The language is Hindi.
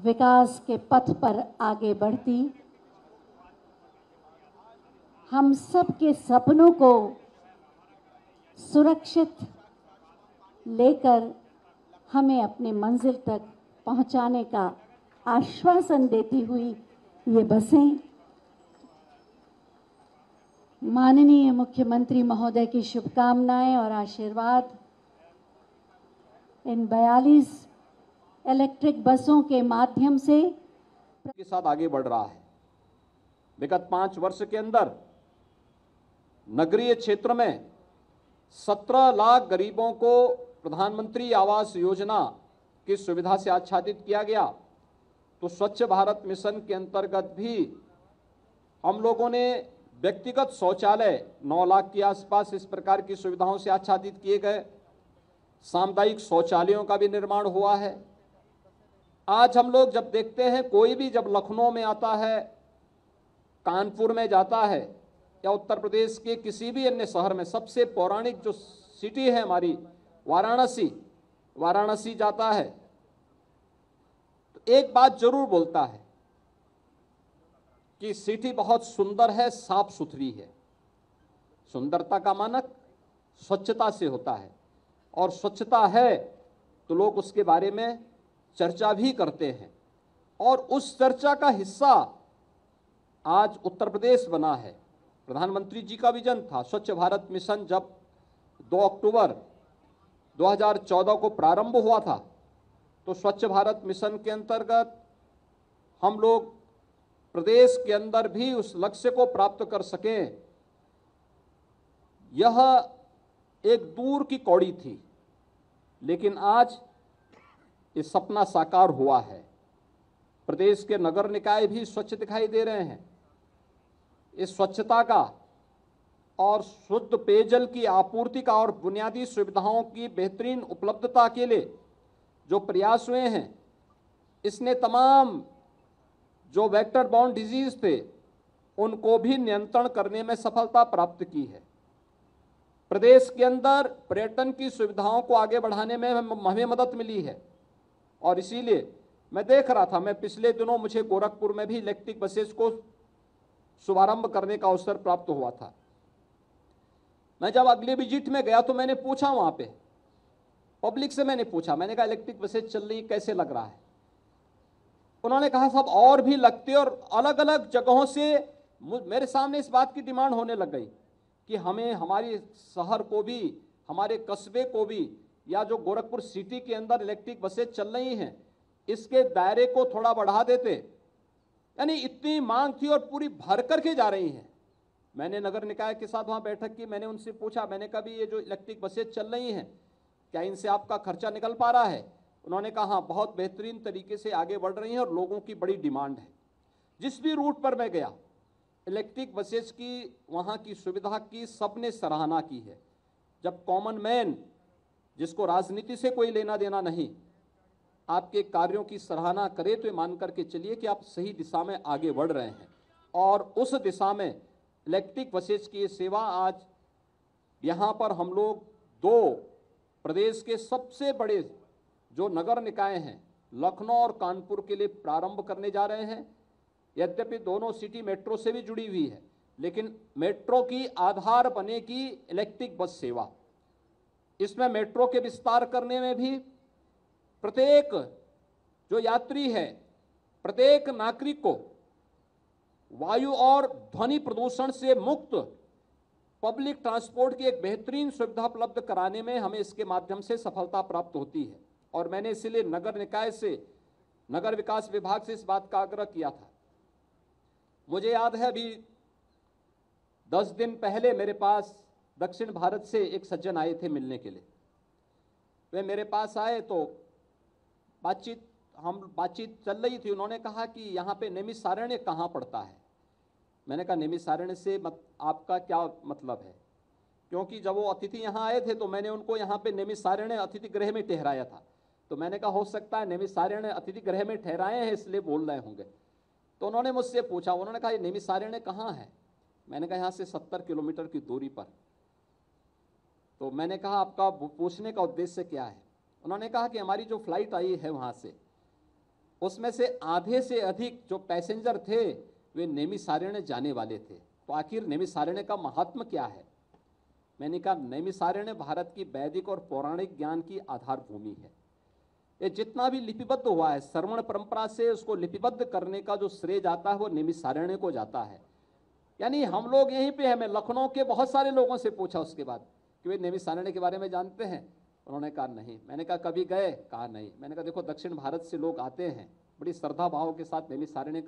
विकास के पथ पर आगे बढ़ती, हम सब के सपनों को सुरक्षित लेकर हमें अपने मंजिल तक पहुंचाने का आश्वासन देती हुई ये बसें माननीय मुख्यमंत्री महोदय की शुभकामनाएं और आशीर्वाद इन 42 इलेक्ट्रिक बसों के माध्यम से के साथ आगे बढ़ रहा है। विगत 5 वर्ष के अंदर नगरीय क्षेत्र में 17 लाख गरीबों को प्रधानमंत्री आवास योजना की सुविधा से आच्छादित किया गया। तो स्वच्छ भारत मिशन के अंतर्गत भी हम लोगों ने व्यक्तिगत शौचालय 9 लाख के आसपास इस प्रकार की सुविधाओं से आच्छादित किए गए। सामुदायिक शौचालयों का भी निर्माण हुआ है। आज हम लोग जब देखते हैं, कोई भी जब लखनऊ में आता है, कानपुर में जाता है या उत्तर प्रदेश के किसी भी अन्य शहर में, सबसे पौराणिक जो सिटी है हमारी वाराणसी जाता है तो एक बात जरूर बोलता है कि सिटी बहुत सुंदर है, साफ सुथरी है। सुंदरता का मानक स्वच्छता से होता है और स्वच्छता है तो लोग उसके बारे में चर्चा भी करते हैं और उस चर्चा का हिस्सा आज उत्तर प्रदेश बना है। प्रधानमंत्री जी का विजन था स्वच्छ भारत मिशन। जब 2 अक्टूबर 2014 को प्रारंभ हुआ था तो स्वच्छ भारत मिशन के अंतर्गत हम लोग प्रदेश के अंदर भी उस लक्ष्य को प्राप्त कर सकें, यह एक दूर की कौड़ी थी, लेकिन आज ये सपना साकार हुआ है। प्रदेश के नगर निकाय भी स्वच्छ दिखाई दे रहे हैं। इस स्वच्छता का और शुद्ध पेयजल की आपूर्ति का और बुनियादी सुविधाओं की बेहतरीन उपलब्धता के लिए जो प्रयास हुए हैं, इसने तमाम जो वेक्टर बॉर्न डिजीज थे उनको भी नियंत्रण करने में सफलता प्राप्त की है। प्रदेश के अंदर पर्यटन की सुविधाओं को आगे बढ़ाने में हमें मदद मिली है और इसीलिए मैं देख रहा था, मैं पिछले दिनों मुझे गोरखपुर में भी इलेक्ट्रिक बसेस को शुभारंभ करने का अवसर प्राप्त हुआ था। मैं जब अगले विजिट में गया तो मैंने पूछा वहां पे पब्लिक से, मैंने पूछा, मैंने कहा इलेक्ट्रिक बसेस चल रही कैसे लग रहा है? उन्होंने कहा सब और भी लगते, और अलग अलग जगहों से मेरे सामने इस बात की डिमांड होने लग गई कि हमें हमारे शहर को भी, हमारे कस्बे को भी, या जो गोरखपुर सिटी के अंदर इलेक्ट्रिक बसेस चल रही हैं इसके दायरे को थोड़ा बढ़ा देते। यानी इतनी मांग थी और पूरी भर करके जा रही हैं। मैंने नगर निकाय के साथ वहां बैठक की, मैंने उनसे पूछा, मैंने कहा भी ये जो इलेक्ट्रिक बसेस चल रही हैं क्या इनसे आपका खर्चा निकल पा रहा है? उन्होंने कहा हाँ, बहुत बेहतरीन तरीके से आगे बढ़ रही हैं और लोगों की बड़ी डिमांड है। जिस भी रूट पर मैं गया इलेक्ट्रिक बसेस की, वहाँ की सुविधा की सबने सराहना की है। जब कॉमन मैन, जिसको राजनीति से कोई लेना देना नहीं, आपके कार्यों की सराहना करे तो ये मान करके चलिए कि आप सही दिशा में आगे बढ़ रहे हैं। और उस दिशा में इलेक्ट्रिक बसेस की ये सेवा आज यहाँ पर हम लोग 2 प्रदेश के सबसे बड़े जो नगर निकाय हैं, लखनऊ और कानपुर के लिए प्रारंभ करने जा रहे हैं। यद्यपि दोनों सिटी मेट्रो से भी जुड़ी हुई है, लेकिन मेट्रो की आधार बनेगी इलेक्ट्रिक बस सेवा। इसमें मेट्रो के विस्तार करने में भी प्रत्येक जो यात्री है, प्रत्येक नागरिक को वायु और ध्वनि प्रदूषण से मुक्त पब्लिक ट्रांसपोर्ट की एक बेहतरीन सुविधा उपलब्ध कराने में हमें इसके माध्यम से सफलता प्राप्त होती है। और मैंने इसलिए नगर निकाय से, नगर विकास विभाग से इस बात का आग्रह किया था। मुझे याद है अभी 10 दिन पहले मेरे पास दक्षिण भारत से एक सज्जन आए थे मिलने के लिए। वे मेरे पास आए तो बातचीत चल रही थी। उन्होंने कहा कि यहाँ पे नैमिषारण्य कहाँ पड़ता है? मैंने कहा नैमिषारण्य से आपका क्या मतलब है? क्योंकि जब वो अतिथि यहाँ आए थे तो मैंने उनको यहाँ पे नैमिषारण्य अतिथि गृह में ठहराया था। तो मैंने कहा हो सकता है नैमिषारण्य अतिथि गृह में ठहराए हैं इसलिए बोल रहे होंगे। तो उन्होंने मुझसे पूछा, उन्होंने कहा ये नैमिषारण्य कहाँ है? मैंने कहा यहाँ से 70 किलोमीटर की दूरी पर। तो मैंने कहा आपका पूछने का उद्देश्य क्या है? उन्होंने कहा कि हमारी जो फ्लाइट आई है वहाँ से उसमें से आधे से अधिक जो पैसेंजर थे वे नैमिषारण्य जाने वाले थे। तो आखिर नैमिषारण्य का महात्म क्या है? मैंने कहा नैमिषारण्य भारत की वैदिक और पौराणिक ज्ञान की आधार भूमि है। ये जितना भी लिपिबद्ध हुआ है, श्रवण परंपरा से उसको लिपिबद्ध करने का जो श्रेय जाता है वो नैमिषारण्य को जाता है। यानी हम लोग यहीं पे हैं। मैं लखनऊ के बहुत सारे लोगों से पूछा उसके बाद कि वे नैमिषारण्य के बारे में जानते हैं? उन्होंने कहा नहीं। मैंने कहा कभी गए? कहा नहीं। मैंने कहा देखो, दक्षिण भारत से लोग आते हैं, बड़ी श्रद्धा भाव के साथ नैमिषारण्य